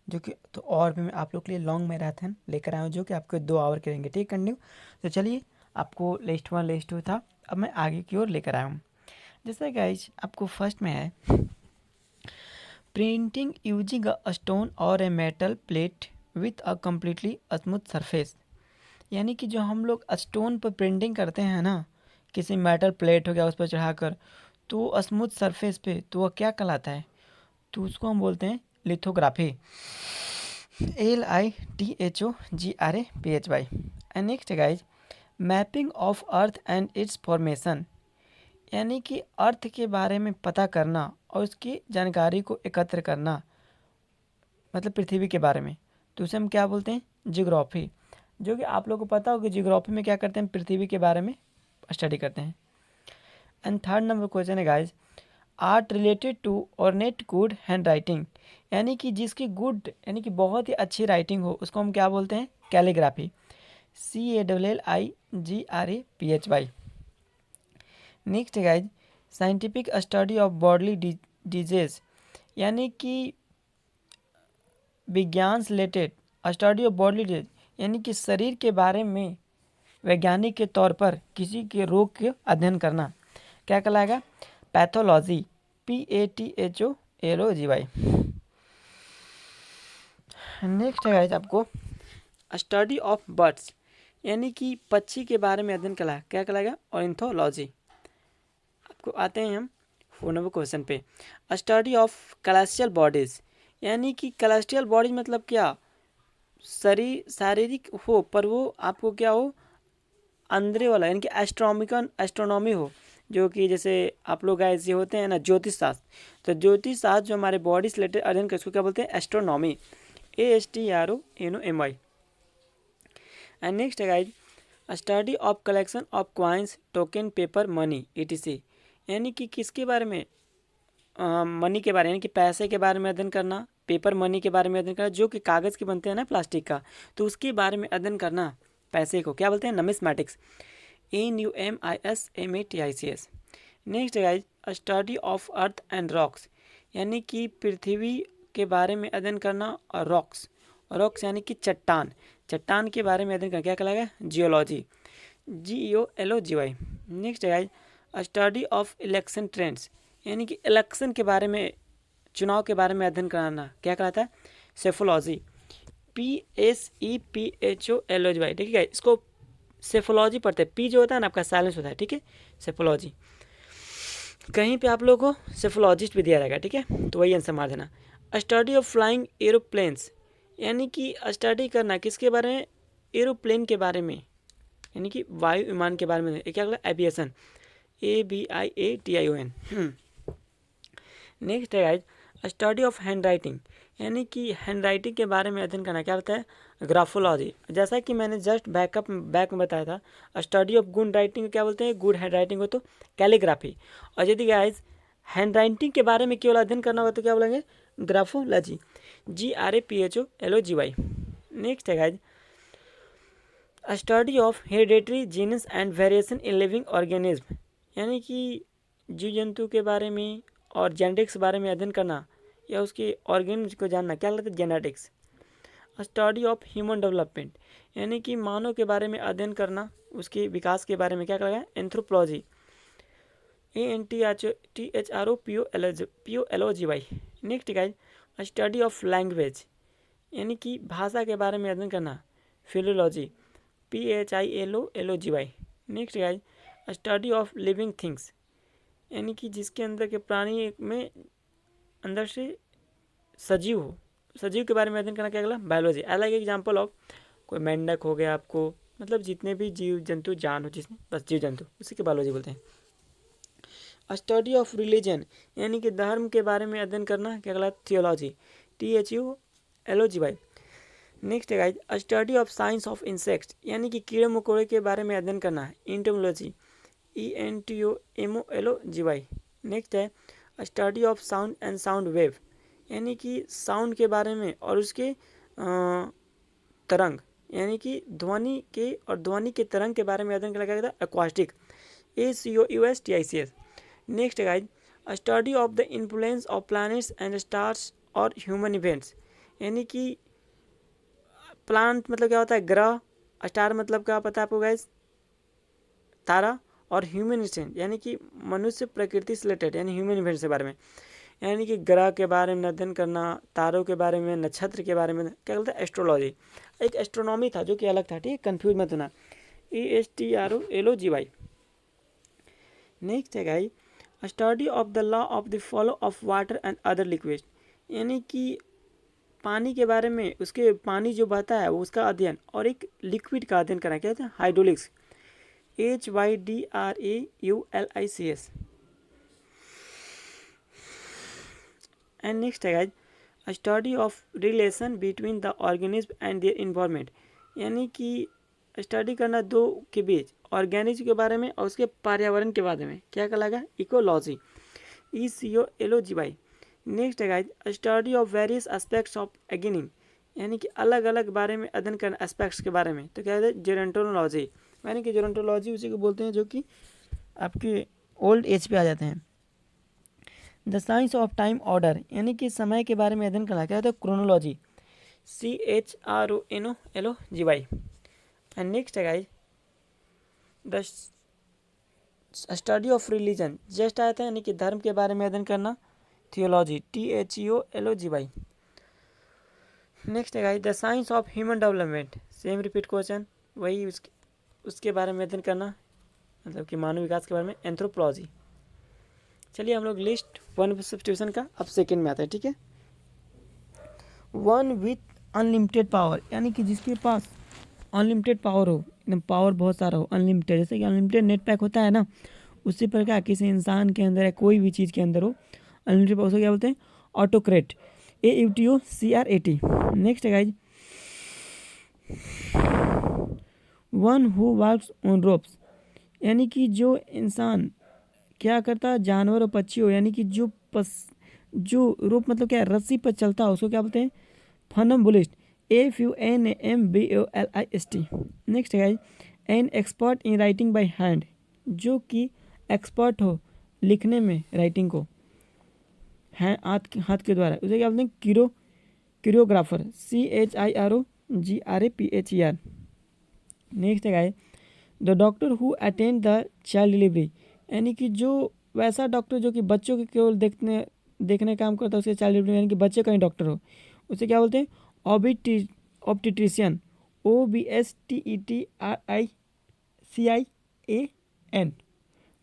जो कि तो और भी मैं आप लोग के लिए लॉन्ग मैराथन लेकर आया हूँ जो कि आपको 2 आवर करेंगे, ठीक कंटिन्यू। तो चलिए, आपको लिस्ट 1 लिस्ट 2 था, अब मैं आगे की ओर लेकर आया हूँ। जैसे गाइज आपको फर्स्ट में है प्रिंटिंग यूजिंग अ स्टोन और a metal plate with a completely smooth surface. यानी कि जो हम लोग स्टोन पर प्रिंटिंग करते हैं ना, किसी मेटल प्लेट हो गया उस पर चढ़ाकर, तो स्मूथ सरफेस पे, तो वह क्या कहलाता है? तो उसको हम बोलते हैं lithography. LITHOGRAPHY। And next guys mapping of earth and it's formation. यानी कि अर्थ के बारे में पता करना और उसकी जानकारी को एकत्र करना, मतलब पृथ्वी के बारे में, तो उसे हम क्या बोलते हैं? जियोग्राफी। जो कि आप लोगों को पता होगा जियोग्राफी में क्या करते हैं? पृथ्वी के बारे में स्टडी करते हैं। एंड थर्ड नंबर क्वेश्चन है guys art related to ornate good handwriting. यानी कि जिसकी गुड यानी कि बहुत ही अच्छी राइटिंग हो उसको हम क्या बोलते हैं? कैलीग्राफी। CALLIGRAPHY। नेक्स्ट है guys scientific study of bodily disease. यानी कि विज्ञान से related study of bodily disease, यानी कि शरीर के बारे में वैज्ञानिक के तौर पर किसी के रोग के अध्ययन करना, क्या कहलाएगा? पैथोलॉजी। PATHOLOGY। नेक्स्ट है गाइस आपको स्टडी ऑफ बर्ड्स, यानी कि पक्षी के बारे में अध्ययन कला, क्या कहलाएगा? ऑर्निथोलॉजी। आपको आते हैं हम 4 नंबर क्वेश्चन पे स्टडी ऑफ कैलेस्ट्रियल बॉडीज। यानी कि कैलेस्ट्रियल बॉडीज मतलब क्या? शरीर शारीरिक हो पर वो आपको क्या हो? अंदर वाला, यानी कि एस्ट्रोनॉमी हो, जो कि जैसे आप लोग ऐसे होते हैं ना ज्योतिष शास्त्र, तो ज्योतिष शास्त्र जो हमारे बॉडी से रिलेटेड अध्ययन कर, उसको क्या बोलते हैं? एस्ट्रोनॉमी। ASTRONOMY। एंड नेक्स्ट है guys study of collection of coins token paper money ETC। यानी कि किसके बारे में? मनी के बारे में, यानी कि पैसे के बारे में अध्ययन करना, पेपर मनी के बारे में अध्ययन करना, जो कि कागज़ के बनते हैं ना प्लास्टिक का, तो उसके बारे में अध्ययन करना। पैसे को क्या बोलते हैं? नमिस्मैटिक्स। NUMISMATICS। Next guys study of earth and rocks. यानी कि पृथ्वी के बारे में अध्ययन करना, और रॉक्स, रॉक्स यानी कि चट्टान, चट्टान के बारे में अध्ययन करना, क्या कहलाएगा? Geology. GEOLOGY। Next guys study of election trends. यानी कि इलेक्शन के बारे में, चुनाव के बारे में अध्ययन कराना, क्या कहलाता है? सेफोलॉजी। PSEPHOLOGY। ठीक है, इसको सेफोलॉजी पढ़ते हैं। पी जो होता है ना आपका साइलेंस होता है, ठीक है, सेफोलॉजी। कहीं पे आप लोगों को सेफोलॉजिस्ट भी दिया रहेगा, ठीक है, तो वही आंसर मार देना। Study of flying aeroplanes. यानी कि स्टडी करना किसके बारे में? एरोप्लेन के बारे में, यानी कि वायु विमान के बारे में, क्या कहता है? एविएशन। ABIATION। नेक्स्ट है guys study of hand writing. यानी कि हैंड राइटिंग के बारे में अध्ययन करना, क्या होता है? ग्राफोलॉजी। जैसा कि मैंने जस्ट बैक में बताया था, स्टडी ऑफ गुड राइटिंग क्या बोलते हैं? गुड हैंड राइटिंग हो तो कैलीग्राफी। और यदि गाइज हैंड राइटिंग के बारे में केवल अध्ययन करना होगा तो क्या बोलेंगे? ग्राफोलॉजी। GRAPHOLOGY। नेक्स्ट है guys study of hereditary genes and variation in living organism. यानी कि जीव जंतु के बारे में और जेनेटिक्स के बारे में अध्ययन करना, या उसके ऑर्गेनिज्म को जानना, क्या कहते हैं? Genetics. Study of human development. यानी कि मानव के बारे में अध्ययन करना, उसके विकास के बारे में, क्या कहलाएगा? Anthropology. ANTHROPOLOGY। Next guys study of language. यानी कि भाषा के बारे में अध्ययन करना, philology. PHILOLOGY। Next guys study of living things. यानी कि जिसके अंदर के प्राणी में अंदर से सजीव हो, सजीव के बारे में अध्ययन करना, क्या कहला? Biology. I like example of कोई मेंढक हो गया आपको, मतलब जितने भी जीव जंतु जान हो जिसमें, बस जीव जंतु, उसी के बायोलॉजी बोलते हैं। Study of religion. यानी कि धर्म के बारे में अध्ययन करना, क्या कहला? थियोलॉजी। THULOGY। नेक्स्ट है guys study of science of insects. यानी कि कीड़े मकोड़े के बारे में अध्ययन करना, इंटोमोलॉजी। ENTOMOLOGY। नेक्स्ट है study of sound and sound wave. यानी कि साउंड के बारे में और उसके तरंग, यानी कि ध्वनि के और ध्वनि के तरंग के बारे में अध्ययन करना, क्या कहता है? Acoustic. ACOUSTICS। Next guys study of the influence of planets and stars और ह्यूमन इवेंट्स। यानी कि प्लांट मतलब क्या होता है ग्रह, स्टार मतलब क्या पता है आपको गाइस तारा, और ह्यूमन इंस्टेंट यानी कि मनुष्य प्रकृति से रिलेटेड यानी ह्यूमन इवेंट्स के बारे में, यानी कि ग्रह के बारे में अध्ययन करना, तारों के बारे में, नक्षत्र के बारे में क्या बोलते हैं एस्ट्रोलॉजी। एक एस्ट्रोनॉमी था जो कि अलग था, ठीक है, कन्फ्यूज मत होना। ESTROLOGY। नेक्स्ट है guys study of the law of the flow of water and other liquid, यानी कि पानी के बारे में, उसके पानी जो बहता है उसका अध्ययन, और एक लिक्विड का अध्ययन करना, क्या होता है हाइड्रोलिक्स, HYDRAULICS। एंड नेक्स्ट है guys study of relation between the organism and their environment, यानी कि स्टडी करना दो के बीच ऑर्गेनिज्म के बारे में और उसके पर्यावरण के बारे में, क्या कहलाएगा इकोलॉजी, ECOLOGY। नेक्स्ट है guys study of various aspects of ageing, यानी कि अलग अलग बारे में अध्ययन करना एस्पेक्ट्स के बारे में, तो क्या है जेरोंटोलॉजी, यानी कि जेरोंटोलॉजी उसी को बोलते हैं जो कि आपके ओल्ड एज पे आ जाते हैं। The science of time order, यानी कि समय के बारे में अध्ययन करना, क्या होता है क्रोनोलॉजी, CHRONOLOGY। एंड नेक्स्ट है guys the study of religion, just आया था, यानी कि धर्म के बारे में अध्ययन करना, थियोलॉजी, THEOLOGY। नेक्स्ट है guys the science of human development, same repeat question, वही उसके बारे में अध्ययन करना, मतलब कि मानव विकास के बारे में, एंथ्रोपोलॉजी। चलिए हम लोग लिस्ट वन सब्स्टिट्यूशन का अब सेकेंड में आता है, ठीक है। वन विथ अनलिमिटेड पावर, यानी कि जिसके पास अनलिमिटेड पावर हो, एकदम पावर बहुत सारा हो, अनलिमिटेड, जैसे कि अनलिमिटेड नेट पैक होता है ना, उसी प्रकार किसी इंसान के अंदर या कोई भी चीज़ के अंदर हो अनलिमिटेड पावर, क्या बोलते हैं ऑटोक्रेट, AUTOCRAT। नेक्स्ट है guys one who works on ropes, यानी कि जो इंसान क्या करता है जानवर और पक्षी हो, यानी कि जो रोप मतलब क्या रस्सी पर चलता हो उसको क्या बोलते हैं फनम्बुलिस्ट, FUNAMBOLIST। नेक्स्ट है guys an expert in writing by hand, जो कि एक्सपर्ट हो लिखने में, राइटिंग को हाथ के द्वारा, उसे क्या बोलते हैं क्रियोग्राफर, CHIROGRAPHER। नेक्स्ट है guys the doctor who attend the child delivery, यानी कि जो वैसा डॉक्टर जो कि बच्चों के केवल देखने काम करता है, उसके चाइल्ड डिलीवरी यानी कि बच्चे का ही डॉक्टर हो, उसे क्या बोलते हैं ऑब्स्टेट्रिशियन, OBSTETRICIAN,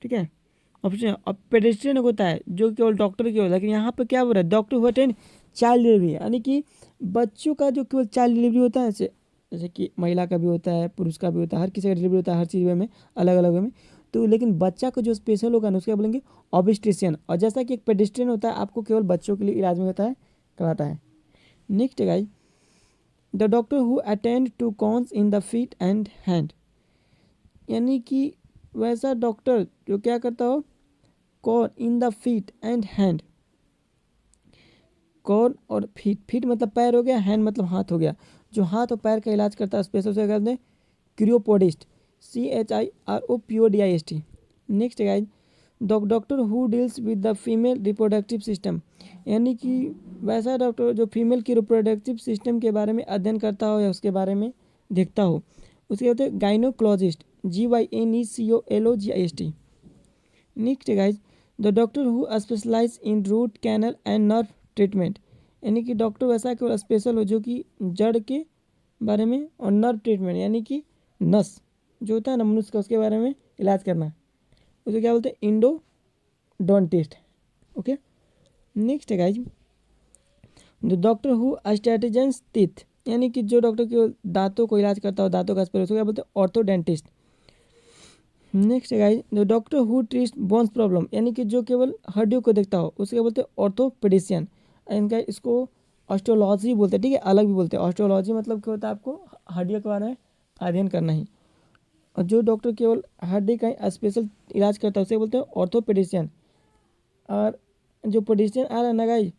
ठीक है। ऑप्शन अब पेडिस्ट्रियन होता है जो केवल डॉक्टर की होता है, लेकिन यहाँ पर क्या बोल रहा है doctor who attend child delivery, यानी कि बच्चों का जो केवल चाइल्ड डिलीवरी होता है, जैसे कि महिला का भी होता है, पुरुष का भी होता है, हर किसी का डिलीवरी होता है, हर चीज़ में अलग अलग में, तो लेकिन बच्चा को जो स्पेशल होगा ना उसके बोलेंगे ऑब्स्टेट्रिशियन, और जैसा कि एक पेडिस्ट्रियन होता है आपको केवल बच्चों के लिए इलाज में होता है कराता है। Next guys the doctor who attend to corns in the feet and hand, यानी कि वैसा डॉक्टर जो क्या करता हो corn in the feet and hand, corn और फीट मतलब पैर हो गया, हैंड मतलब हाथ हो गया, जो हाथ और पैर का इलाज करता है स्पेशल से कहते हैं क्रियोपोडिस्ट, CHIROPODIST। Next guys the doctor who deals with the female reproductive system, यानी कि वैसा डॉक्टर जो फीमेल की रिप्रोडक्टिव सिस्टम के बारे में अध्ययन करता हो या उसके बारे में देखता हो, उसके कहते हैं gynaecologist, GYNECOLOGIST। Next guys the doctor who specialise in root canal and nerve treatment, यानी कि डॉक्टर वैसा केवल स्पेशल हो जो कि जड़ के बारे में और नर्व ट्रीटमेंट यानी कि नस जो होता है ना मनुष्य का उसके बारे में इलाज करना, उसे क्या बोलते हैं इंडोडोंटिस्ट। ओके नेक्स्ट है guys the doctor who straightens teeth, यानी कि जो डॉक्टर केवल दांतों को इलाज करता हो, दांतों का स्पेशल, उसको क्या बोलते हैं ऑर्थोडेंटिस्ट। नेक्स्ट है guys the doctor who treats bones problem, यानी कि जो केवल हड्डियों को देखता हो उसके क्या बोलते हैं ऑर्थोपेडिशियन। इनका इसको ऑस्ट्रोलॉजी बोलते हैं, ठीक है, अलग भी बोलते हैं। ऑस्ट्रोलॉजी मतलब क्या होता है आपको हड्डियों के बारे में अध्ययन करना ही, और जो डॉक्टर केवल हड्डी का स्पेशल इलाज करता है उसे बोलते हैं ऑर्थोपेडिशियन। और जो पेडिशियन आ रहा है ना गाइज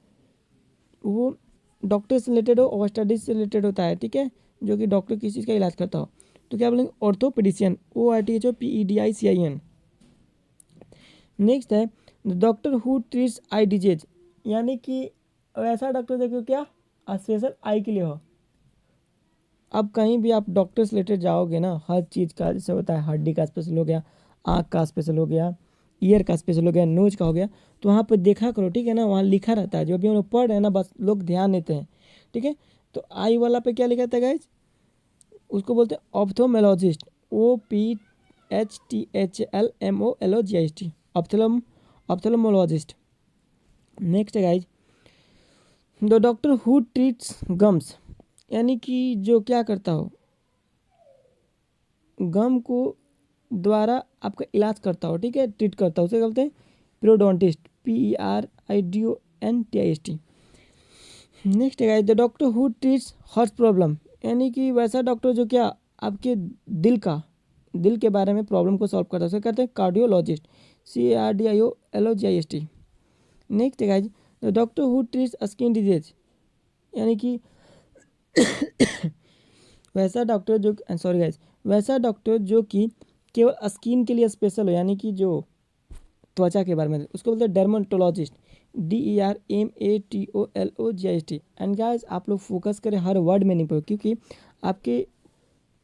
वो डॉक्टर से रिलेटेड हो और स्टडीज से रिलेटेड होता है, ठीक है, जो कि डॉक्टर किसी चीज़ का इलाज करता हो तो क्या बोलेंगे ऑर्थोपेडिशियन, ORTHOPEDICIN। नेक्स्ट है the doctor who treats eye disease, यानी कि वैसा डॉक्टर देखो क्या स्पेशल आई के लिए हो। अब कहीं भी आप डॉक्टर से रिलेटेड जाओगे ना, हर चीज़ का जैसे होता है, हड्डी का स्पेशल हो गया, आँख का स्पेशल हो गया, ईयर का स्पेशल हो गया, नोज का हो गया, तो वहाँ पर देखा करो, ठीक है ना, वहाँ लिखा रहता है, जो भी हम लोग पढ़ रहे हैं ना, बस लोग ध्यान देते हैं, ठीक है। तो आई वाला पे क्या लिखा था गाइज, उसको बोलते हैं ऑप्थोमेलॉजिस्ट, OPHTHLMOLOGIST, ऑप्थेलमोलॉजिस्ट। नेक्स्ट है guys the doctor who treats gums, यानी कि जो क्या करता हो, गम को द्वारा आपका इलाज करता हो, ठीक है, ट्रीट करता हो, उसे बोलते हैं प्रोडोंटिस्ट, PERIDONTIST। नेक्स्ट है the doctor who treats heart problem, यानी कि वैसा डॉक्टर जो क्या आपके दिल के बारे में प्रॉब्लम को सॉल्व करता है, उसे कहते हैं कार्डियोलॉजिस्ट, CARDIOLOGIST। नेक्स्ट है the doctor who treats skin disease, यानी कि वैसा डॉक्टर जो कि केवल स्किन के लिए स्पेशल हो, यानी कि जो त्वचा के बारे में, उसको बोलते हैं डर्मेटोलॉजिस्ट, DERMATOLOGIST। एंड गाइस आप लोग फोकस करें, हर वर्ड में नहीं पढ़ो, क्योंकि आपके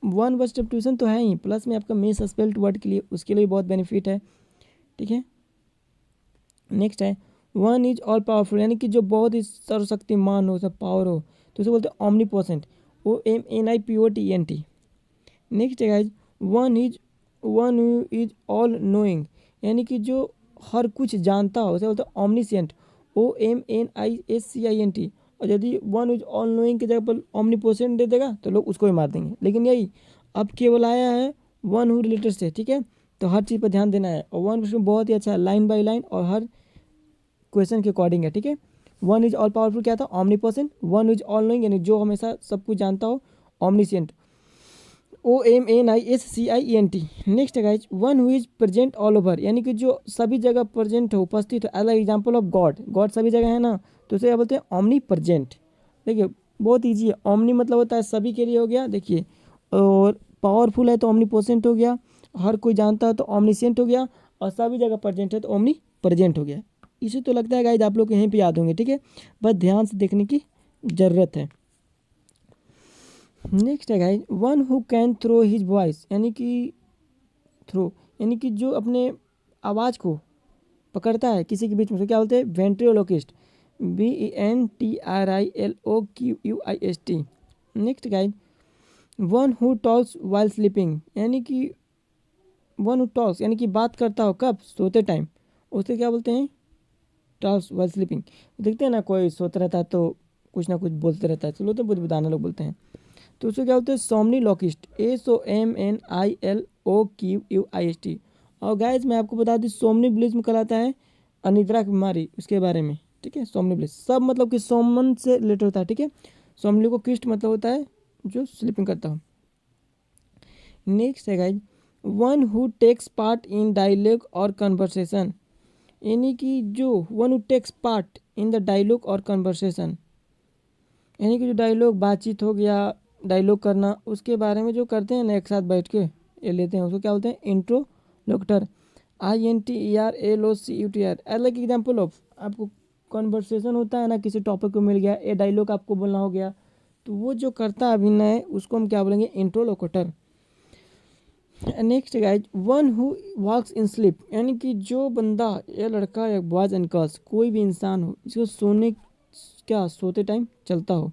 वन वर्ड सब्स्टिट्यूशन तो है ही, प्लस में आपका मिस स्पेल्ड वर्ड के लिए, उसके लिए बहुत बेनिफिट है, ठीक है। नेक्स्ट है वन इज ऑल पावरफुल, यानी कि जो बहुत ही सर्वशक्तिमान हो, सब पावर हो, तो उसे बोलते हैं ऑमनीपोसेंट, OMNIPOTENT। नेक्स्ट है guys one is all knowing, यानी कि जो हर कुछ जानता हो, उसे बोलते हैं ऑमनीसिएंट, OMNISCIENT। और यदि वन इज ऑल नोइंग की जगह पर ऑमनीपोसेंट दे देगा तो लोग उसको ही मार देंगे, लेकिन यही अब केवल आया है वन हु रिलेटेड से, ठीक है। तो हर चीज़ पर ध्यान देना है, और वन क्वेश्चन बहुत ही अच्छा है, लाइन बाय लाइन और हर क्वेश्चन के अकॉर्डिंग है, ठीक है। वन इज ऑल पावरफुल क्या था, ऑमनीपोसेंट। वन इज ऑल नोइंग, यानी जो हमेशा सब कुछ जानता हो, ऑमनीसिएंट, OMNISCIENT। नेक्स्ट है guys one who is present all over, यानी कि जो सभी जगह प्रेजेंट हो, उपस्थित हो, एज एग्जाम्पल ऑफ गॉड सभी जगह है ना, तो उसे क्या बोलते हैं, ऑमनी प्रेजेंट। देखिए बहुत ईजी है, ऑमनी मतलब होता है सभी के लिए हो गया, देखिए, और पावरफुल है तो ऑमनीपोसेंट हो गया, हर कोई जानता है तो ऑमनीसिएंट हो गया, और सभी जगह प्रेजेंट है तो ऑमनी प्रेजेंट हो गया। इसे तो लगता है गाइज आप लोग यहीं पे याद होंगे, ठीक है, बस ध्यान से देखने की ज़रूरत है। नेक्स्ट है guys one who can throw his voice, यानी कि यानी कि जो अपने आवाज़ को पकड़ता है किसी के बीच में, तो क्या बोलते हैं, ventriloquist, VENTRILOQUIST। Next guys one who talks while sleeping, यानी कि वन हु टॉक्स, यानी कि बात करता हो, कब, सोते टाइम, उसे क्या बोलते हैं, टॉक्स वाइल स्लीपिंग। देखते हैं ना, कोई सोता रहता है तो कुछ ना कुछ बोलते रहता है, चलो तो बुद्धिदाना लोग बोलते हैं, तो उसको क्या बोलते हैं, सोमनीलॉकिस्ट, SOMNILOQUIST। और गाइज मैं आपको बता दूं, सोमनीबुलिज्म कहलाता है अनिद्रा की बीमारी, उसके बारे में, ठीक है। सोमनीबुलिज्म सब मतलब कि सोमन से रिलेटेड होता है, ठीक है। सोमनीलोक्विस्ट मतलब होता है जो स्लीपिंग करता हो। नेक्स्ट है guys one who takes part in dialogue और कन्वर्सेशन, यानी कि जो one who takes part in the dialogue और कन्वर्सेशन, यानी कि जो डायलॉग बातचीत हो गया, डायलॉग करना, उसके बारे में जो करते हैं ना एक साथ बैठ के ये लेते हैं, उसको क्या बोलते हैं, इंट्रोलोक्टर, INTERLOCUTR। लाइक एग्जाम्पल ऑफ आपको कॉन्वर्सेशन होता है ना, किसी टॉपिक को मिल गया, ये डायलॉग आपको बोलना हो गया, तो वो जो करता है अभिनय, उसको हम क्या बोलेंगे, इंट्रोलोक्टर। Next guys one who walks in sleep, यानी कि जो बंदा या लड़का या बॉयज एंड गर्ल्स कोई भी इंसान हो, इसको सोते टाइम चलता हो,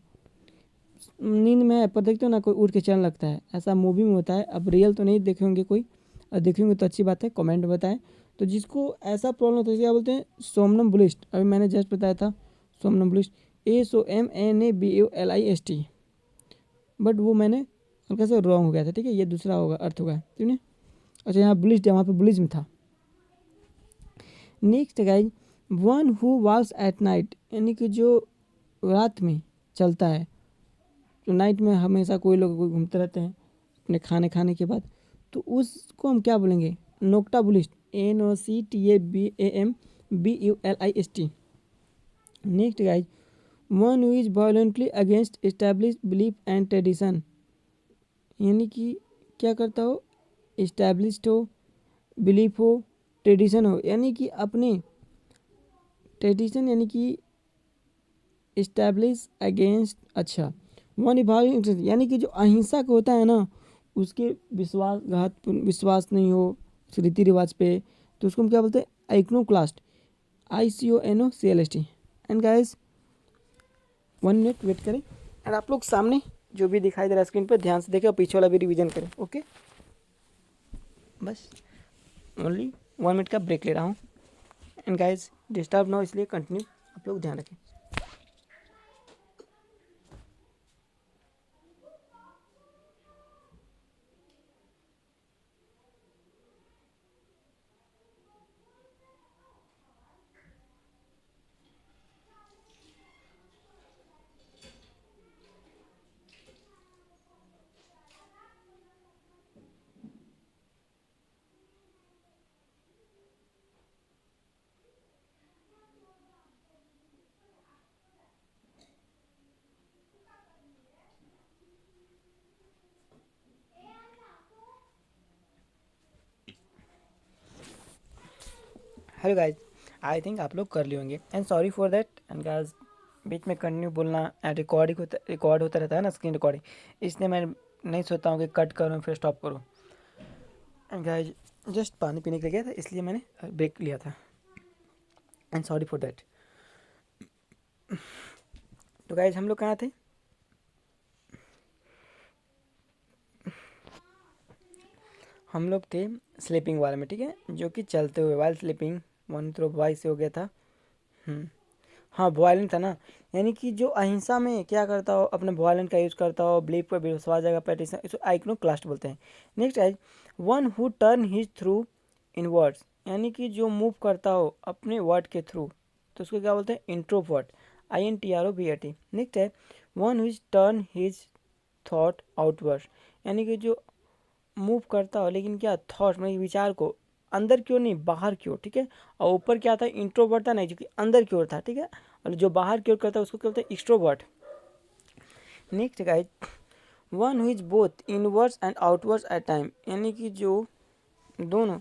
नींद में है पर देखते हो ना कोई उठ के चलने लगता है, ऐसा मूवी में होता है। अब रियल तो नहीं देखे होंगे कोई, और देखे होंगे तो अच्छी बात है, कमेंट में बताएं। तो जिसको ऐसा प्रॉब्लम होता है क्या बोलते हैं, सोमनम्बुलिस्ट, अभी मैंने जस्ट बताया था सोमनम्बुलिस्ट, SOMNABULIST, बट वो मैंने हल्का सा रॉन्ग हो गया था, ठीक है, ये दूसरा होगा अर्थ होगा, ठीक है। अच्छा यहाँ बुलिस्ट है, वहाँ पे बुलिज्म था। Next guys one who walks at night, यानी कि जो रात में चलता है, तो नाइट में हमेशा कोई लोग घूमते रहते हैं अपने खाने के बाद, तो उसको हम क्या बोलेंगे, नोक्टाबुलिस्ट, NOCTABAMBULIST। Next guys one who is violently against establish belief and tradition, यानी कि क्या करता हो, इस्टेब्लिश्ड हो, बिलीफ हो, ट्रेडिशन हो, यानी कि अपने ट्रेडिशन, यानी कि इस्टेब्लिश अगेंस्ट, अच्छा, वन इवॉल्विंग इंटरेस्ट, यानी कि जो अहिंसक होता है ना, उसके विश्वास नहीं हो रीति रिवाज पे, तो उसको हम क्या बोलते हैं, iconoclast, ICONOCLST। And guys 1 minute wait करें, एंड आप लोग सामने जो भी दिखाई दे रहा है स्क्रीन पर ध्यान से देखें और पीछे वाला भी रिवीजन करें। ओके, बस ओनली 1 मिनट का ब्रेक ले रहा हूँ। एंड गाइस डिस्टर्ब ना हो, इसलिए कंटिन्यू आप लोग ध्यान रखें। हेलो गाइज, आई थिंक आप लोग कर लिए होंगे, and sorry for that. And guys बीच में कंटिन्यू बोलना रिकॉर्ड होता रहता है ना, स्क्रीन रिकॉर्डिंग, इसलिए मैं नहीं सोचता हूँ कि कट करूँ फिर स्टॉप करूँ। एंड गाइज जस्ट पानी पीने के लिए गया था, इसलिए मैंने ब्रेक लिया था, एंड सॉरी फॉर दैट। तो गाइज हम लोग कहाँ थे? हम लोग थे स्लीपिंग वाले में, ठीक है, जो कि चलते हुए while sleeping, one throw voice से हो गया था। हाँ, वॉयलेंट था ना, यानी कि जो अहिंसा में क्या करता हो, अपने वॉयलेंट का यूज़ करता हो, बिलीव पर विश्वास जाएगा, पैटिशन, इसको आइक्नोक्लास्ट बोलते हैं। नेक्स्ट है one who turn his through in words, यानी कि जो मूव करता हो अपने वर्ड के थ्रू, तो उसको क्या बोलते हैं, इंट्रोवर्ट, INTROVERT। नेक्स्ट है one who turn his thought outward, यानी कि जो मूव करता हो लेकिन क्या थॉट मतलब विचार को अंदर क्यों नहीं बाहर क्यों, ठीक है। और ऊपर क्या था, इंट्रोवर्ट था नहीं, जो कि अंदर की ओर था, ठीक है। और जो बाहर की ओर करता है उसको क्या बोलते हैं, extrovert. Next guys one who is both inwards and outwards at time, यानी कि जो दोनों,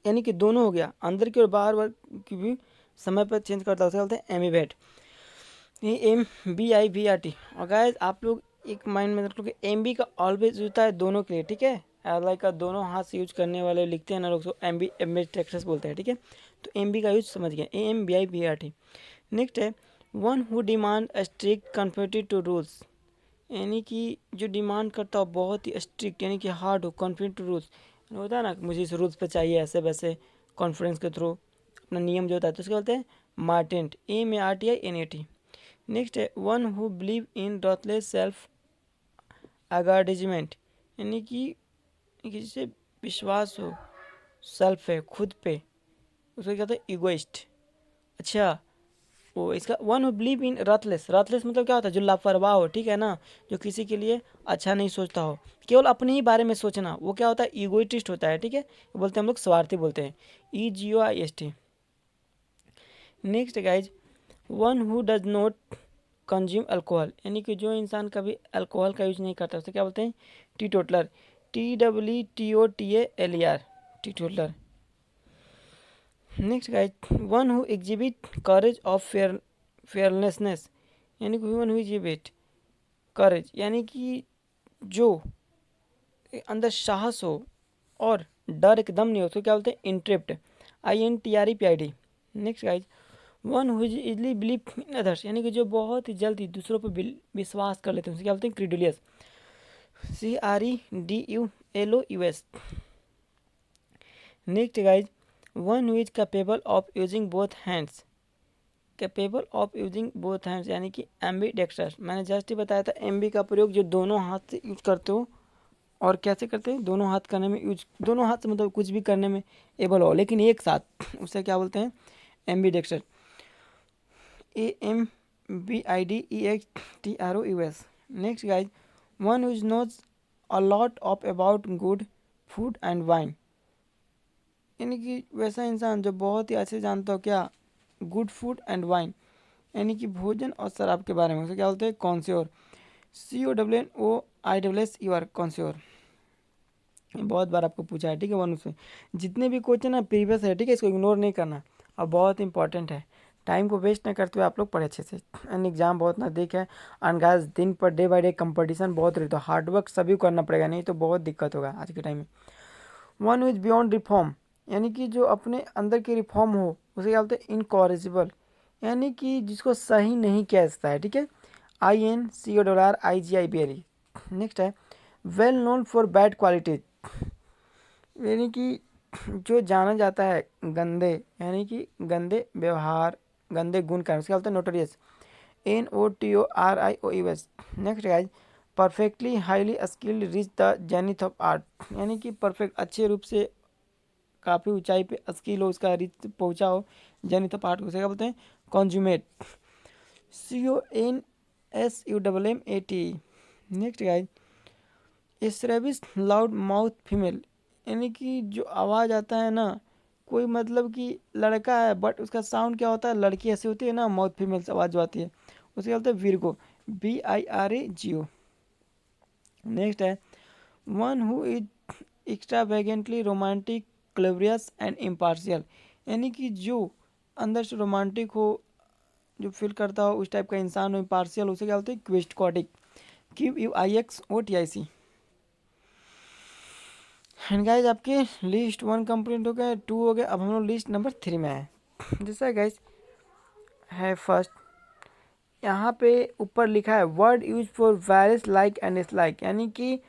यानी कि दोनों हो गया, अंदर की और बाहर की भी समय पर चेंज करता है, उसे बोलते हैं एम्बिवेट, ये MBIVRT। और गाइस आप लोग एक माइंड में रख लो कि MB का ऑलवेज होता है दोनों के लिए, ठीक है। लाइक का दोनों हाथ से यूज करने वाले लिखते हैं ना लोग, तो MB टेक्सस बोलते हैं, ठीक है। तो MB का यूज समझ गए, AMBIVRT। नेक्स्ट है one who demand strict conformity to rules, यानी कि जो डिमांड करता हो बहुत ही स्ट्रिक्ट, यानी कि हार्ड हो, कॉन्फिडेंट टू रूल्स, होता है ना, मुझे इस रूल्स पे चाहिए ऐसे वैसे, कॉन्फिडेंस के थ्रू अपना नियम जो होता है, तो उसके बोलते हैं मार्टेंट, MARTINAT। नेक्स्ट है one who believe in doubtless self aggrandizement, यानी कि जिसे विश्वास हो सेल्फ है खुद पे, उसको कहते हैं इगोइस्ट। अच्छा, वो इसका वन हु बिलीव इन रथलेस मतलब क्या होता है, जो लापरवाह हो, ठीक है ना, जो किसी के लिए अच्छा नहीं सोचता हो, केवल अपने ही बारे में सोचना, वो क्या होता है, ईगोइस्टिस्ट होता है, ठीक है। बोलते हैं हम लोग स्वार्थी बोलते हैं, EGOIST। Next guys one who does not consume alcohol, यानी कि जो इंसान कभी अल्कोहल का यूज नहीं करता, उसे क्या बोलते हैं, teetotaler, TWTOTALER, teetotaler. Next guys one who exhibit courage of fearlessness, यानी कि वन हु एग्जिबिट करेज, यानी कि जो अंदर साहस हो और डर एकदम नहीं हो, तो क्या बोलते हैं, इंट्रेप्ट, INTREPID। Next guys one who easily believe in others, यानी कि जो बहुत ही जल्दी दूसरों पर विश्वास कर लेते हैं, उसे क्या बोलते हैं, क्रीडुलियस, CREDULOUS। Next guys one who is capable of using both hands, capable of using both hands, यानी कि एम्बीडेक्स्ट्रस। मैंने जस्ट ही बताया था MB का प्रयोग जो दोनों हाथ से यूज करते हो, और कैसे करते हैं, दोनों हाथ करने में यूज, दोनों हाथ से मतलब कुछ भी करने में एबल हो, लेकिन एक साथ, उसे क्या बोलते हैं, ambidextrous, AMBIDEXTROUS। Next guys one whose knows a lot of about good food and wine, यानी कि वैसा इंसान जो बहुत ही अच्छे जानता हो क्या, गुड फूड एंड वाइन, यानी कि भोजन और शराब के बारे में, उसे क्या बोलते हैं, कॉन्स्योर, CONNOISSUR, कॉन्स्योर। बहुत बार आपको पूछा है, ठीक है, वन उसमें जितने भी क्वेश्चन है प्रीवियस है, ठीक है, इसको इग्नोर नहीं करना, और बहुत इंपॉर्टेंट है। टाइम को वेस्ट न करते हुए आप लोग पढ़े अच्छे से। एंड एग्जाम बहुत नज़दीक है एंड गाइस दिन per day by day competition बहुत रही, तो हार्डवर्क सभी को करना पड़ेगा, नहीं तो बहुत दिक्कत होगा आज के टाइम में। वन विज बियॉन्ड रिफॉर्म, यानी कि जो अपने अंदर की रिफॉर्म हो उसे क्या बोलते हैं, इनकॉरिजिबल, यानी कि जिसको सही नहीं किया जाता है, ठीक है, INCORIGIBLE। नेक्स्ट है well known for bad qualities, यानी कि जो जाना जाता है गंदे, यानी कि गंदे व्यवहार, गंदे गुण कारण, उसका बोलते हैं notorious, NOTORIOUS। Next guys perfectly highly skilled reach the zenith of art, यानी कि परफेक्ट अच्छे रूप से काफ़ी ऊंचाई पे स्किल हो, उसका रीच पहुंचा हो, जेनिथ ऑफ आर्ट उसे क्या बोलते हैं, consummate, CONSUMMAT। Next guys shrewish loud mouth female, यानी कि जो आवाज़ आता है ना, कोई मतलब कि लड़का है बट उसका साउंड क्या होता है, लड़की ऐसी होती है ना, माउथ फीमेल से आवाज़ जो आती है उसे बोलते हैं विर्गो, VIRAGO। नेक्स्ट है one who is extravagantly romantic chivalrous and impartial, यानी कि जो अंदर से रोमांटिक हो, जो फील करता हो उस टाइप का इंसान हो, इम्पार्शियल, उसे क्या बोलते हैं क्विस्टकॉटिक, QUIXOTIC। एंड गाइज आपके लिस्ट 1 कंप्लीट हो गया, 2 हो गया, अब हम लोग लिस्ट नंबर 3 में आए। जैसा गाइज है फर्स्ट, यहाँ पे ऊपर लिखा है word use for various like and dislike, यानी कि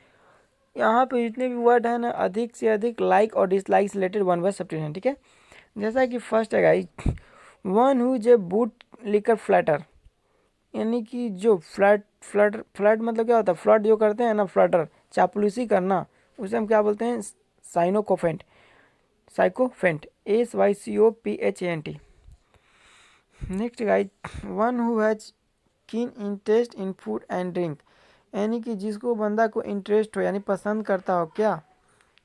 यहाँ पे जितने भी वर्ड है ना, अधिक से अधिक लाइक और dislike related one word subject हैं, ठीक है। जैसा कि फर्स्ट है guys one who J boot liquor flatter, यानी कि जो फ्लर्ट मतलब क्या होता है, फ्लर्ट जो करते हैं ना, फ्लटर चापलूसी करना, उसे हम क्या बोलते हैं, sycophant, sycophant, SYCOPHANT। Next guys one who has keen interest in food and drink, यानी कि जिसको बंदा को इंटरेस्ट हो, यानी पसंद करता हो, क्या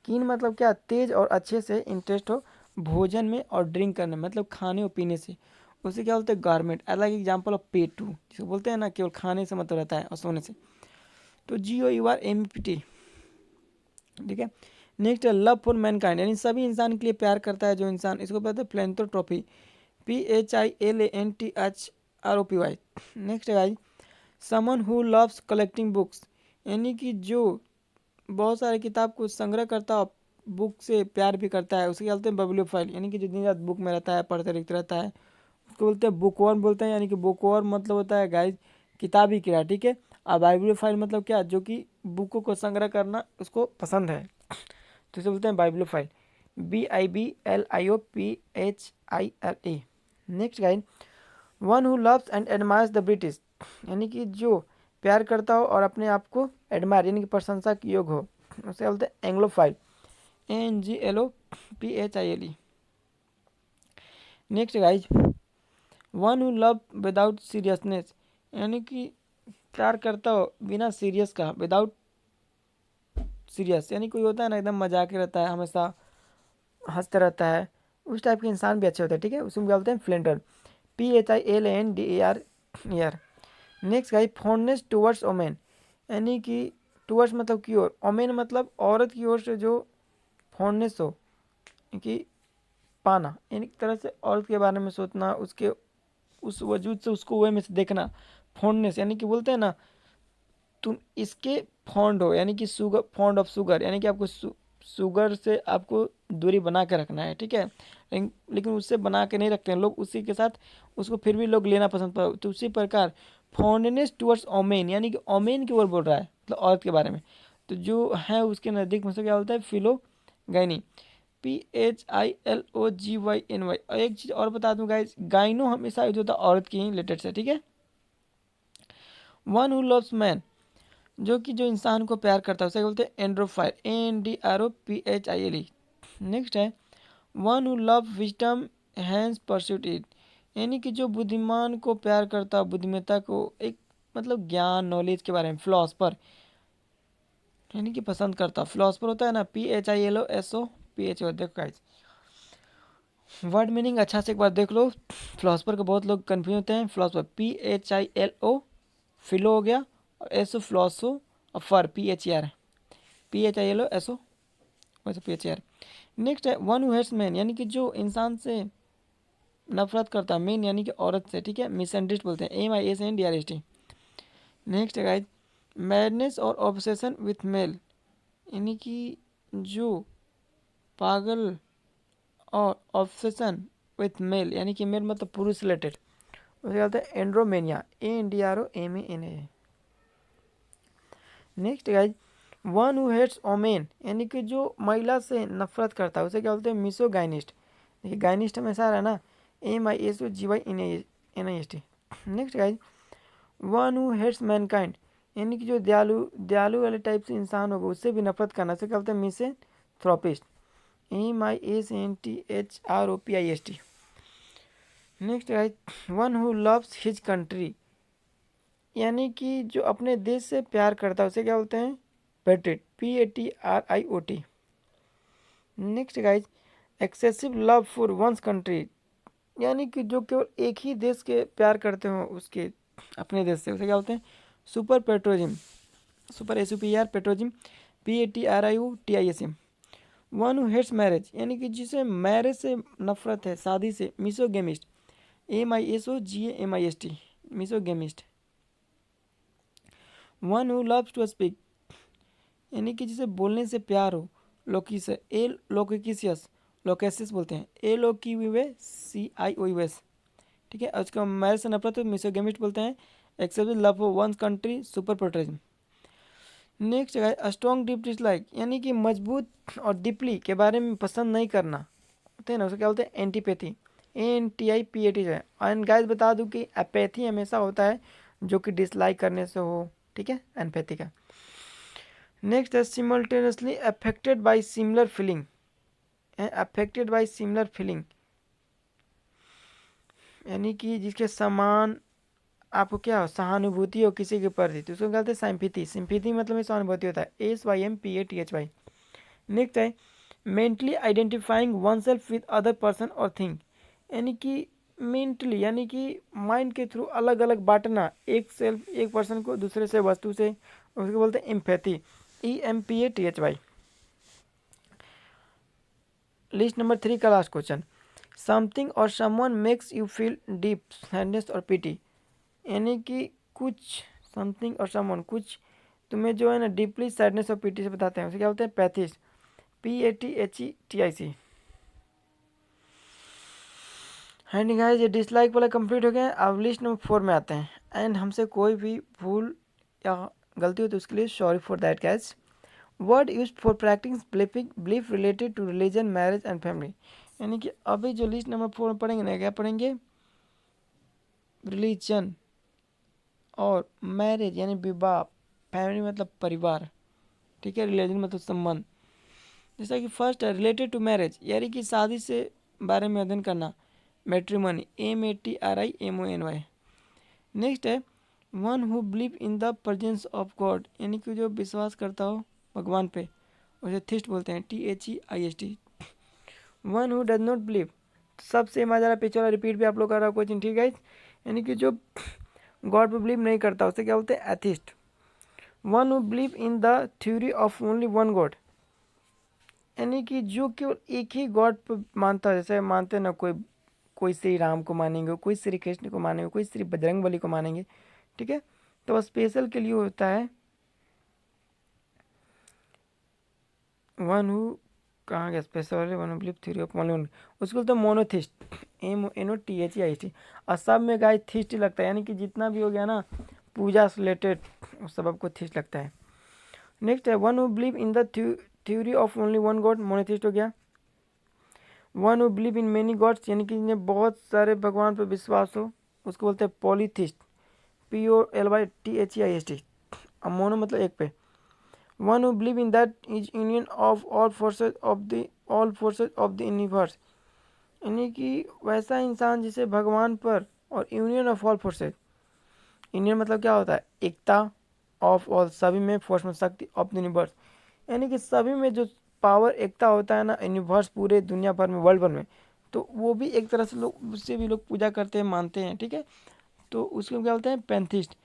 कीन मतलब क्या, तेज और अच्छे से इंटरेस्ट हो भोजन में और ड्रिंक करने मतलब खाने और पीने से, उसे क्या बोलते हैं गारमेंट। अलग एग्जाम्पल ऑफ पेटू, जिसको बोलते हैं ना केवल खाने से मतलब रहता है और सोने से, तो GOURMPT, ठीक है। नेक्स्ट है लव फॉर मैनकाइंड, यानी सभी इंसान के लिए प्यार करता है जो इंसान, इसको बोलते हैं फिलैंथ्रोपी, PHILANTHROPY। नेक्स्ट है guys someone who loves collecting books, यानी कि जो बहुत सारे किताब को संग्रह करता हो, बुक से प्यार भी करता है, उसे क्या बोलते हैं बाइब्लियोफाइल, यानी कि जो दिन रात बुक में रहता है, पढ़ते लिखते रहता है, उसको बोलते हैं बुकवर्म बोलते हैं। यानी कि बुकवर्म मतलब होता है गाइस किताबी कीड़ा, ठीक है। और बाइब्लियोफाइल मतलब क्या, जो कि बुकों को संग्रह करना उसको पसंद है, तो इसे बोलते हैं बाइब्लियोफाइल, BIBLIOPHILA। Next guys one who loves and admires the British, यानी कि जो प्यार करता हो और अपने आप को एडमायर यानी कि प्रशंसा के योग हो, उसे बोलते हैं एंग्लोफाइल, ANGLOPHILE। Next guys one who love without seriousness, यानी कि प्यार करता हो बिना सीरियस का, विदाउट सीरियस, यानी कोई होता है ना एकदम मजाक रहता है, हमेशा हंसता रहता है, उस टाइप के इंसान भी अच्छे होते हैं, ठीक है, उसमें क्या बोलते हैं philander, PHILANDER। Next guys fondness towards women, यानी कि टूवर्ड्स मतलब की ओर, ओमेन मतलब औरत की ओर से जो फॉन्डनेस हो कि पाना, यानी एक तरह से औरत के बारे में सोचना, उसके उस वजूद से उसको वे में से देखना, फॉन्डनेस, यानी कि बोलते हैं ना तुम इसके फॉन्ड हो, यानी कि शुगर, फॉन्ड ऑफ शुगर, यानी कि आपको शुगर से आपको दूरी बना के रखना है, ठीक है, लेकिन उससे बना के नहीं रखते हैं लोग, उसी के साथ उसको फिर भी लोग लेना पसंद कर, तो उसी प्रकार फॉन्डनेस टुवर्ड्स ओमेन, यानी कि ओमेन की ओर बोल रहा है, मतलब औरत के बारे में, तो जो है उसके नज़दीक में से क्या बोलता है फिलोगैनी, PHILOGYNY। और एक चीज़ और बता दूं गाइस, गाइनो हमेशा यूज होता है औरत की ही रिलेटेड से, ठीक है। वन हु लव्स मैन, जो कि जो इंसान को प्यार करता है उसे बोलते हैं एंड्रोफाइल, ANDROPHILE। नेक्स्ट है one who love wisdom hence pursuit it, यानी कि जो बुद्धिमान को प्यार करता है, बुद्धिमत्ता को, एक मतलब ज्ञान नॉलेज के बारे में, फिलोसफर, यानी कि पसंद करता, फिलोसफर होता है ना, PHILOSOPHO। देखो गाइस वर्ड मीनिंग अच्छा से एक बार देख लो, फिलोसफर को बहुत लोग कन्फ्यूज होते हैं, फिलोसफर PHILO, फिलो हो गया, और एसो फिलोसो, और फर PHER, PHILO SO वैसे PHER। नेक्स्ट है वन हु हेट्स मैन, यानी कि जो इंसान से नफरत करता, मेन यानी कि औरत से, ठीक है। मिसएंडरिस्ट बोलते हैं, MISNDRST। नेक्स्ट है गाइस, मैडनेस और ऑब्सेशन विथ मेल, यानी कि जो पागल और ऑब्सेशन विथ मेल, यानी कि मेल मतलब पुरुष रिलेटेड, उसे कहते हैं andromania, ANDROMANA। Next guys, one who hates women, यानी कि जो महिला से नफरत करता है उसे क्या बोलते हैं, मिसोगाइनिस्ट। देखिए गाइनिस्ट हमेशा रहा ना, MISOGYNIST। Next guys, one who hates mankind, यानी कि जो दयालु दयालु वाले टाइप से इंसान होगा उससे भी नफरत करना, उसे क्या बोलते हैं, मिसेंथ्रोपिस्ट, MISNTHROPIST। Next guys, one who loves his country, यानी कि जो अपने देश से प्यार करता है उसे क्या बोलते हैं, patriot, PATRIOT। Next guys, excessive love for one's country, यानी कि जो केवल एक ही देश के प्यार करते हो उसके अपने देश से, उसे क्या बोलते हैं, super पेट्रोजिम, super SUPER पेट्रोजिम, PATRIOTISM। One who hates marriage, यानी कि जिसे मैरिज से नफरत है, शादी से, मिसोगेमिस्ट, MISOGAMIST, मिसोगेमिस्ट। One who loves to speak, यानी कि जिसे बोलने से प्यार हो, लोकिस, लोकिसियस, लोकेसिस बोलते हैं, ALOKIUS, ठीक है। उसका मैरिज से नफरत हो, मिसोगेमिस्ट बोलते हैं। Except love for one country, super patriotism. Next है स्ट्रॉन्ग डीप डिसलाइक, यानी कि मजबूत और डीपली के बारे में पसंद नहीं करना, होते हैं ना, उसे क्या बोलते हैं, एंटीपैथी, ANTIPAT जो है। एंड गाइस बता दूं कि अपैथी हमेशा होता है जो कि डिसलाइक करने से हो, ठीक है, एनपैथी का। नेक्स्ट है simultaneously affected by similar feeling, affected by similar feeling, यानी कि जिसके समान आपको क्या हो, सहानुभूति हो किसी के प्रति, तो उसको कहते हैं सिंपैथी। सिंपैथी मतलब में सहानुभूति होता है, SYMPATHY। नेक्स्ट है mentally identifying one self with other person और थिंग, यानी कि मेंटली यानी कि माइंड के थ्रू अलग अलग बांटना एक सेल्फ, एक पर्सन को दूसरे से, वस्तु से, उसको बोलते हैं एम्पैथी, EMPATHY। लिस्ट नंबर 3 का लास्ट क्वेश्चन, समथिंग और someone makes you feel deep sadness और पिटी, यानी कि कुछ, समथिंग और समवन कुछ तुम्हें जो है ना डीपली सैडनेस और पिटी से बताते हैं, उसे क्या बोलते हैं, पैथिस्ट, PATHETIC। एंड गाइस ये डिसलाइक वाला कंप्लीट हो गया। अब लिस्ट नंबर 4 में आते हैं। एंड हमसे कोई भी भूल या गलती हो तो उसके लिए sorry for that guys. Word use for practice belief related to religion, marriage and family, यानी कि अभी जो लिस्ट नंबर 4 में पढ़ेंगे ना, क्या पढ़ेंगे, रिलीजन और मैरिज यानी विवाह, फैमिली मतलब परिवार, ठीक है, रिलीजन मतलब संबंध। जैसा कि फर्स्ट है रिलेटेड टू मैरिज, यानी कि शादी से बारे में अध्ययन करना, मैट्रिमनी, MATRIMONY। नेक्स्ट है one who believe in the presence of God, यानी कि जो विश्वास करता हो भगवान पे, उसे थिस्ट बोलते हैं, THEIST। One who does not believe, सब सेम आ जा रहा, पीछे वाला रिपीट भी आप लोग कर रहा हो क्वेश्चन, ठीक है, यानी कि जो गॉड पे बिलीव नहीं करता उसे क्या बोलते हैं, atheist. One who believe in the theory of only one God, यानी कि जो केवल एक ही गॉड पर मानता है, जैसे मानते हैं ना, कोई कोई श्री राम को मानेंगे, कोई श्री कृष्ण को मानेंगे, कोई श्री बजरंग बली को मानेंगे, ठीक है। तो स्पेशल के लिए होता है वन हु, कहाँ गया स्पेशल वाले, one believe theory of one, उसको बोलते हैं मोनोथिस्ट, MONOTHEIST। और सब में गाय थिस्ट ही लगता है, यानी कि जितना भी हो गया ना पूजा से रिलेटेड उस सब आपको थिस्ट लगता है। नेक्स्ट है one who believe in the theory of only one God, monotheist हो गया। One who believe in many God's, यानी कि जिन्हें बहुत सारे भगवान पर विश्वास हो, उसको बोलते हैं पॉलीथिस्ट, POLYTHEIST। अब मोनो मतलब एक पे। One who believe in that is union of all forces of the universe, यानी कि वैसा इंसान जिसे भगवान पर और union of all forces, union मतलब क्या होता है, एकता, ऑफ ऑल सभी में, फोर्स में शक्ति, ऑफ द यूनिवर्स, यानी कि सभी में जो पावर एकता होता है ना, यूनिवर्स पूरे दुनिया भर में, वर्ल्ड भर में, तो वो भी एक तरह से लोग, उससे भी लोग पूजा करते हैं, मानते हैं, ठीक है। तो उसको क्या बोलते हैं, pantheist,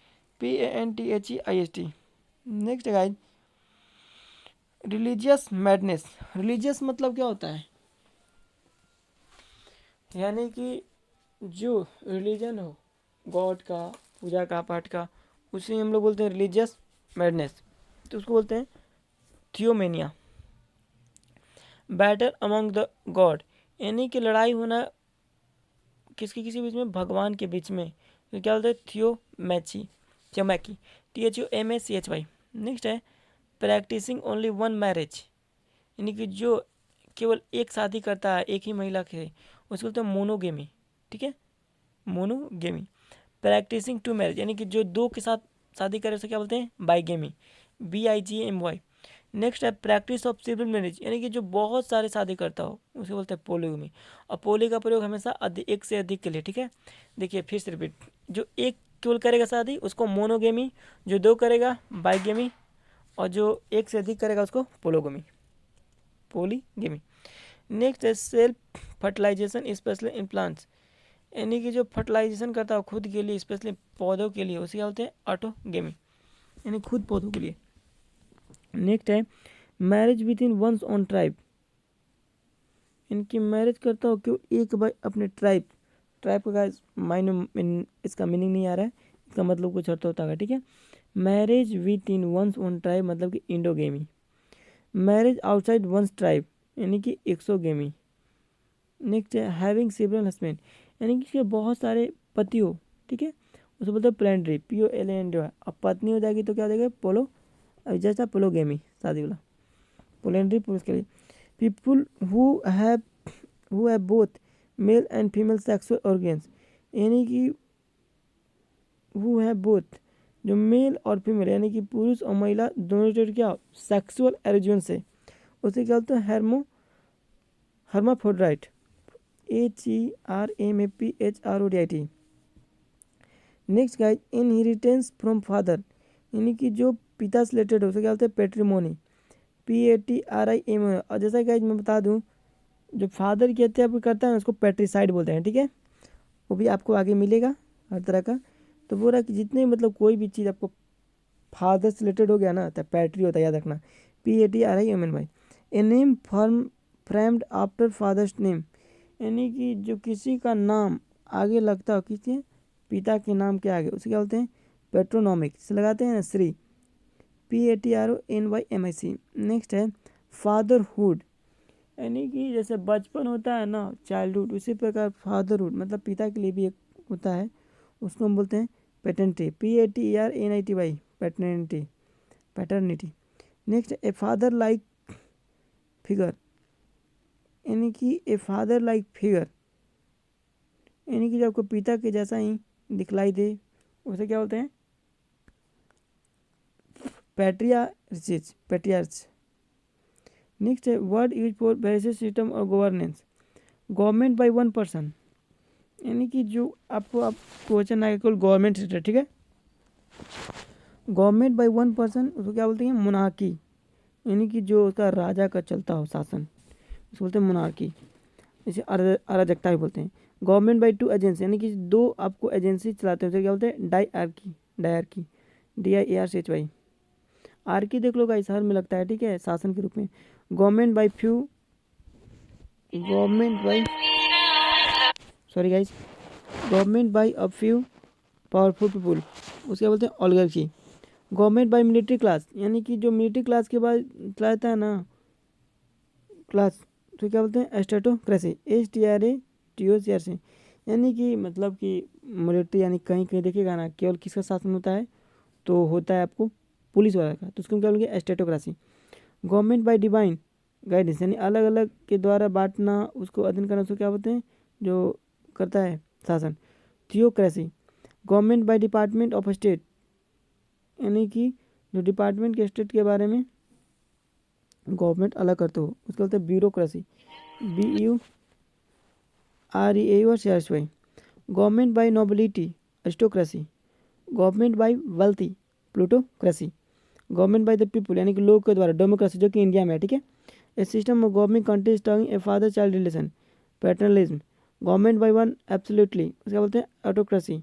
PANTHEIST। Next guys religious madness, religious मतलब क्या होता है, यानी कि जो रिलीजन हो गॉड का, पूजा का, पाठ का, उसे हम लोग बोलते हैं रिलीजियस मैडनेस, तो उसको बोलते हैं थियोमेनिया। बैटल अमंग द गॉड, यानी कि लड़ाई होना किसके किसी बीच में, भगवान के बीच में, तो क्या बोलते हैं थियोमैची, थियोमैकी, THUMACHY। नेक्स्ट है प्रैक्टिसिंग ओनली वन मैरिज, यानी कि जो केवल एक शादी करता है एक ही महिला के, उसको बोलते हैं मोनोगेमी। ठीक है, मोनोगेमी। प्रैक्टिसिंग टू मैरिज, यानी कि जो दो के साथ शादी करे उसे क्या बोलते हैं बाईगेमी, BIGAMY। नेक्स्ट है प्रैक्टिस ऑफ सिविल मैरिज, यानी कि जो बहुत सारे शादी करता हो उसे बोलते हैं पोलीगमी। और पोली का प्रयोग हमेशा एक से अधिक के लिए। ठीक है, देखिए फिर से रिपीट, जो एक केवल करेगा शादी उसको मोनोगेमी, जो दो करेगा बाईगेमी, और जो एक से अधिक करेगा उसको पोलोगमी, पोलीगेमी। नेक्स्ट है self fertilization specially in plants, यानी कि जो फर्टिलाइजेशन करता हो खुद के लिए स्पेशली पौधों के लिए, उसे क्या बोलते हैं ऑटोगेमी, यानी खुद पौधों के लिए। नेक्स्ट है marriage within one's own tribe, इनकी मैरिज करता हो क्यों एक बार अपने ट्राइब, ट्राइब का इसका मीनिंग नहीं आ रहा है, इसका मतलब कुछ अर्थ होता है। ठीक है, marriage within one's own tribe मतलब कि endogamy. Marriage outside one's tribe, यानी कि एक्सोगेमी। नेक्स्ट है हैविंग सेवरल हस्बैंड, यानी कि इसके बहुत सारे पति हो। ठीक है, उसे बोलते हैं प्लेंड्री, POLAN जो है। अब पत्नी हो जाएगी तो क्या हो जाएगा पोलो, अभी जैसा पोलोगेमी शादी वाला, पोलेंड्री पुरुष के लिए। People who have both male and female sexual organs, यानी कि हु हैव बोथ, जो मेल और फीमेल यानी कि पुरुष और महिला दोनों रिलेटेड क्या सेक्सुअल एरोजन से, उसे क्या बोलते हैं hermaphrodite, HERMAPHRODIT। Next guys inheritance from father, यानी कि जो पिता से रिलेटेड हो उसे क्या बोलते हैं पेट्रीमोनी, PATRIM। और जैसा गाइज मैं बता दूं, जो फादर की हत्या करता है उसको पेट्रीसाइड बोलते हैं। ठीक है, वो भी आपको आगे मिलेगा हर तरह का। तो वो रहा कि जितने मतलब कोई भी चीज़ आपको फादर से रिलेटेड हो गया ना तो पैट्री होता है, याद रखना, PATRIMN। A name framed after father's name, यानी कि जो किसी का नाम आगे लगता हो किसी पिता के नाम के आगे, उसे क्या बोलते हैं पेट्रोनॉमिक से लगाते हैं ना श्री, PATRONYMIC। नेक्स्ट है फादरहुड, यानी कि जैसे बचपन होता है ना चाइल्डहुड, उसी प्रकार फादरहुड मतलब पिता के लिए भी एक होता है, उसको हम बोलते हैं paternity, PATERNITY, paternity, paternity. Next a father like figure, यानी कि ए फादर लाइक फिगर, यानी कि जो आपको पिता के जैसा ही दिखलाई दे उसे क्या बोलते हैं पैट्रियार्च। नेक्स्ट है word use for various system और governance, government by one person, यानी कि जो आपको क्वेश्चन आएगा केवल गवर्नमेंट सिस्टम। ठीक है, गवर्नमेंट बाय वन पर्सन उसको क्या बोलते हैं मोनार्की, यानी कि जो उसका राजा का चलता हो शासन उसको बोलते हैं मोनार्की, इसे अराजकता भी बोलते हैं। गवर्नमेंट बाय टू एजेंसी, यानी कि दो आपको एजेंसी चलाते हैं उसे क्या बोलते हैं डायआर्की, डायआर्की, DIARCHY। आर्की देख लो गाइस हर में लगता है। ठीक है, शासन के रूप में। Government by few, government by sorry guys government by a few powerful people, उसके बोलते हैं oligarchy. Government by military class, यानी कि जो मिलिट्री क्लास के बाद चलाता है ना क्लास, तो क्या बोलते हैं एस्टेटोक्रेसी, STRATOCRC, यानी कि मतलब कि मिलिट्री, यानी कहीं कहीं देखिएगा ना केवल किसका शासन होता है तो होता है आपको पुलिस वाला का, तो उसको क्या बोलेंगे एस्टेटोक्रेसी। गवर्नमेंट बाय डिवाइन गाइडेंस, यानी अलग अलग के द्वारा बांटना उसको अधीन करना, उसको क्या बोलते हैं जो करता है शासन theocracy. Government by department of state, यानी कि जो डिपार्टमेंट के स्टेट के बारे में गवर्नमेंट अलग करते हो उसको बोलते हैं bureaucracy, BUREAUCRY। Government by nobility aristocracy, government by wealthy plutocracy, government by the people यानी कि लोग के द्वारा डेमोक्रेसी जो कि इंडिया में है। ठीक है, a system of government country showing a father child relation paternalism, government by one absolutely उसका बोलते हैं autocracy,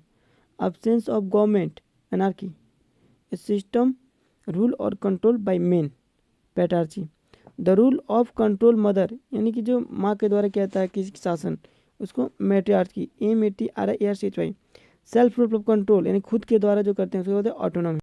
absence of government anarchy, a system rule और control by men patriarchy, the rule of control mother, यानी कि जो माँ के द्वारा क्या होता है किसी शासन उसको मैट्रियार्की, AMATRIARCHY। Self rule of control यानी खुद के द्वारा जो करते हैं उसको बोलते हैं ऑटोनॉमी।